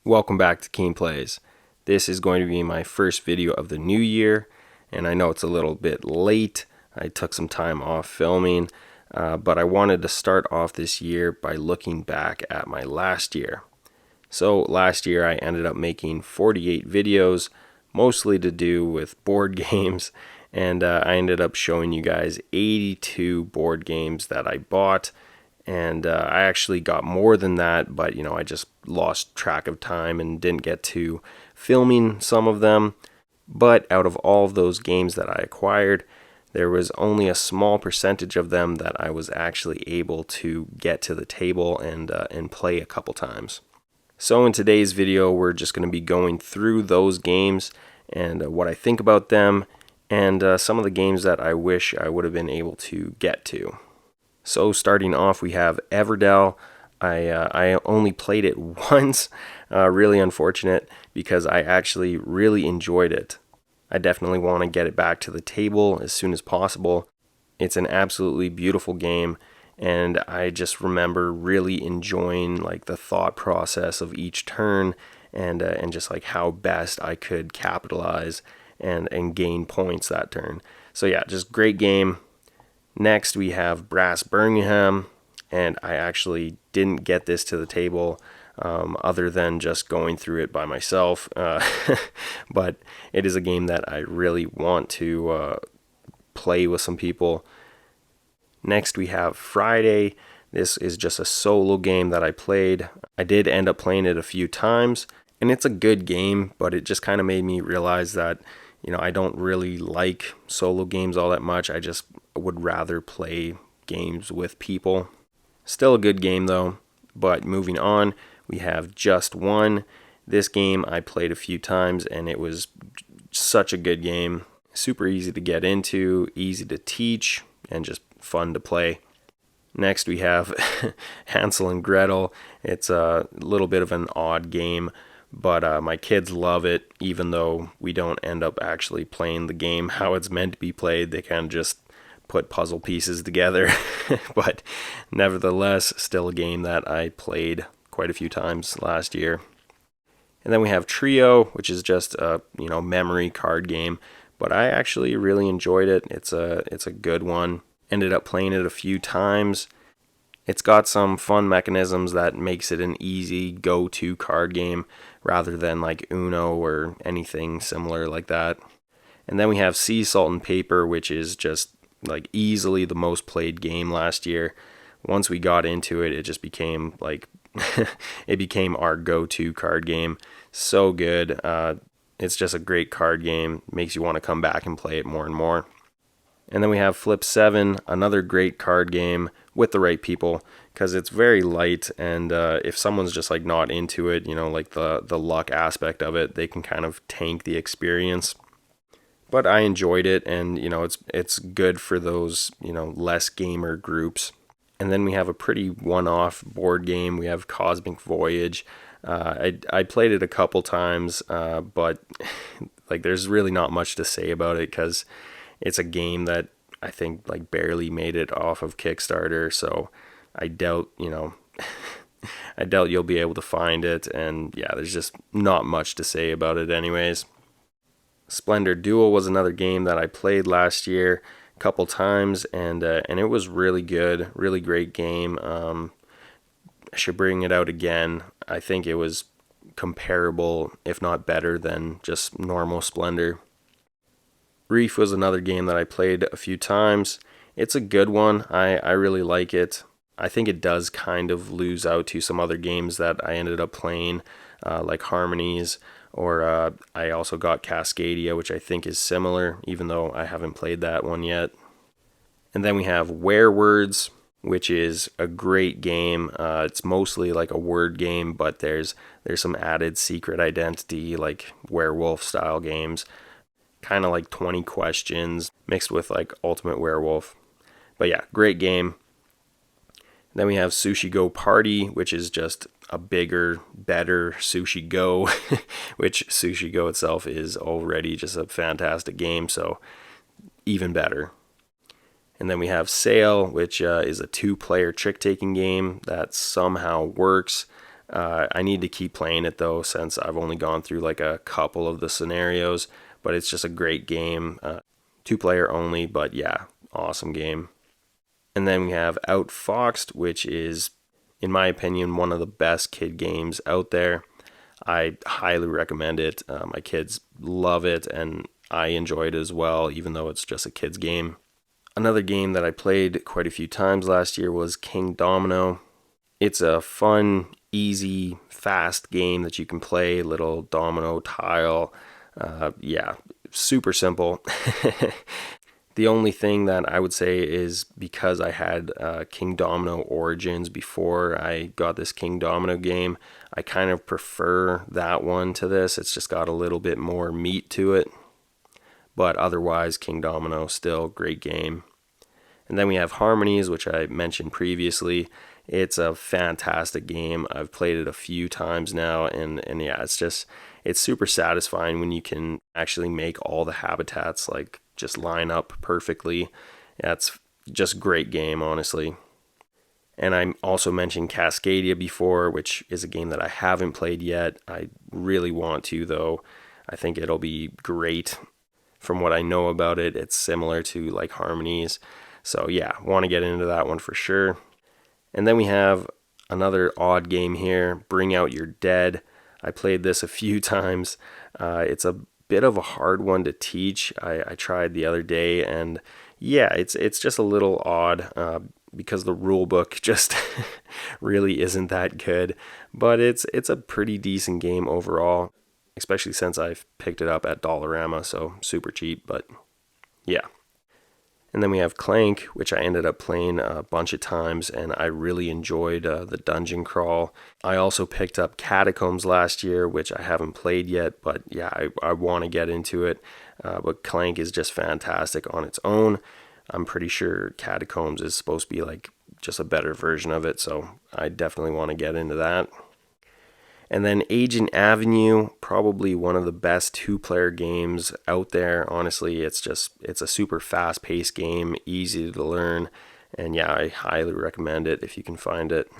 Welcome back to Keen Plays. This is going to be my first video of the new year, and I know it's a little bit late. I took some time off filming, but I wanted to start off this year by looking back at my last year. So last year I ended up making 48 videos, mostly to do with board games, and I ended up showing you guys 82 board games that I bought. And I actually got more than that, but I just lost track of time and didn't get to filming some of them. But out of all of those games that I acquired, there was only a small percentage of them that I was actually able to get to the table and play a couple times. So in today's video, we're just going to be going through those games and what I think about them, and some of the games that I wish I would have been able to get to. So starting off, we have Everdell. I only played it once, really unfortunate, because I actually really enjoyed it. I definitely want to get it back to the table as soon as possible. It's an absolutely beautiful game, and I just remember really enjoying like the thought process of each turn and just like how best I could capitalize and gain points that turn. So yeah, just great game. Next, we have Brass Birmingham, and I actually didn't get this to the table other than just going through it by myself, but it is a game that I really want to play with some people. Next, we have Friday. This is just a solo game that I played. I did end up playing it a few times, and it's a good game, but it just kind of made me realize that I don't really like solo games all that much. I just would rather play games with people. Still a good game though. But moving on, we have Just One. This game I played a few times, and it was such a good game. Super easy to get into, easy to teach, and just fun to play. Next we have Hansel and Gretel. It's a little bit of an odd game, but my kids love it, even though we don't end up actually playing the game how it's meant to be played. They kind of just put puzzle pieces together, but nevertheless, still a game that I played quite a few times last year. And then we have Trio, which is just a memory card game, but I actually really enjoyed it. It's a good one. Ended up playing it a few times. It's got some fun mechanisms that makes it an easy go-to card game rather than like Uno or anything similar like that. And then we have Sea Salt and Paper, which is just like easily the most played game last year. Once we got into it, it just became like it became our go-to card game. So good. It's just a great card game. Makes you want to come back and play it more and more. And then we have Flip 7, another great card game with the right people, because it's very light, and if someone's just like not into it, like the luck aspect of it, they can kind of tank the experience. But I enjoyed it, and it's good for those less gamer groups. And then we have a pretty one-off board game. We have Cosmic Voyage. I played it a couple times, but like there's really not much to say about it because it's a game that I think like barely made it off of Kickstarter. So I doubt I doubt you'll be able to find it. And yeah, there's just not much to say about it, anyways. Splendor Duel was another game that I played last year a couple times, and it was really good, really great game. I should bring it out again. I think it was comparable, if not better, than just normal Splendor. Reef was another game that I played a few times. It's a good one. I really like it. I think it does kind of lose out to some other games that I ended up playing, like Harmonies. Or I also got Cascadia, which I think is similar, even though I haven't played that one yet. And then we have Werewords, which is a great game. It's mostly like a word game, but there's some added secret identity, like werewolf style games. Kind of like 20 questions mixed with like Ultimate Werewolf. But yeah, great game. Then we have Sushi Go Party, which is just a bigger, better Sushi Go, which Sushi Go itself is already just a fantastic game, so even better. And then we have Sail, which is a 2-player trick-taking game that somehow works. I need to keep playing it though, since I've only gone through like a couple of the scenarios, but it's just a great game. 2-player only, but yeah, awesome game. And then we have Outfoxed, which is, in my opinion, one of the best kid games out there. I highly recommend it. My kids love it, and I enjoy it as well, even though it's just a kid's game. Another game that I played quite a few times last year was Kingdomino. It's a fun, easy, fast game that you can play, little domino tile. Yeah, super simple. The only thing that I would say is, because I had Kingdomino Origins before I got this Kingdomino game, I kind of prefer that one to this. It's just got a little bit more meat to it. But otherwise, Kingdomino, still great game. And then we have Harmonies, which I mentioned previously. It's a fantastic game. I've played it a few times now, and yeah, it's super satisfying when you can actually make all the habitats like just line up perfectly. Yeah, it's just great game, honestly. And I also mentioned Cascadia before, which is a game that I haven't played yet. I really want to, though. I think it'll be great. From what I know about it, it's similar to like Harmonies. So yeah, want to get into that one for sure. And then we have another odd game here, Bring Out Your Dead. I played this a few times. It's a bit of a hard one to teach. I tried the other day, and yeah, it's just a little odd because the rule book just really isn't that good. But it's a pretty decent game overall, especially since I've picked it up at Dollarama, so super cheap. But yeah. And then we have Clank, which I ended up playing a bunch of times, and I really enjoyed the dungeon crawl. I also picked up Catacombs last year, which I haven't played yet, but yeah, I want to get into it. But Clank is just fantastic on its own. I'm pretty sure Catacombs is supposed to be like just a better version of it, so I definitely want to get into that. And then Agent Avenue, probably one of the best 2-player games out there. Honestly, it's a super fast-paced game, easy to learn, and yeah, I highly recommend it if you can find it.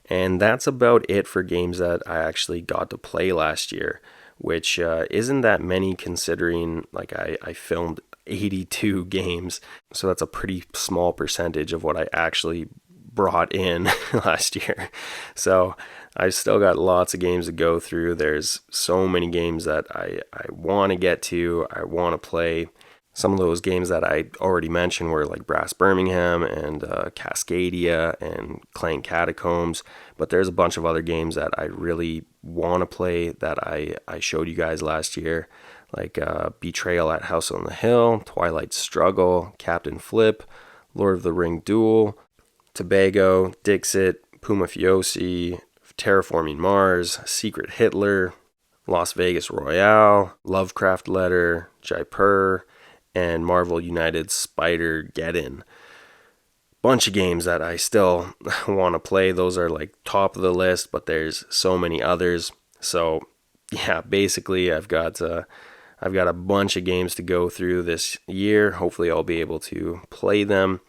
And that's about it for games that I actually got to play last year, which isn't that many considering like I filmed 82 games, so that's a pretty small percentage of what I actually brought in last year. So I still got lots of games to go through. There's so many games that I want to get to, I want to play. Some of those games that I already mentioned were like Brass Birmingham and Cascadia and Clank Catacombs, but there's a bunch of other games that I really want to play that I showed you guys last year, like Betrayal at House on the Hill, Twilight Struggle, Captain Flip, Lord of the Ring Duel, Tobago, Dixit, Puma Fiosi, Terraforming Mars, Secret Hitler, Las Vegas Royale, Lovecraft Letter, Jaipur, and Marvel United Spider-Geddon. Bunch of games that I still want to play. Those are like top of the list, but there's so many others. So yeah, basically I've got a bunch of games to go through this year. Hopefully I'll be able to play them.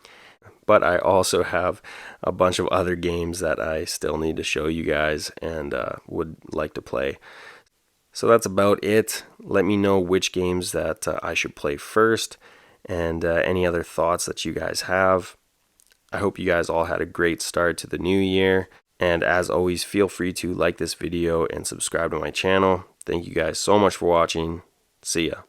But I also have a bunch of other games that I still need to show you guys and would like to play. So that's about it. Let me know which games that I should play first, and any other thoughts that you guys have. I hope you guys all had a great start to the new year. And as always, feel free to like this video and subscribe to my channel. Thank you guys so much for watching. See ya.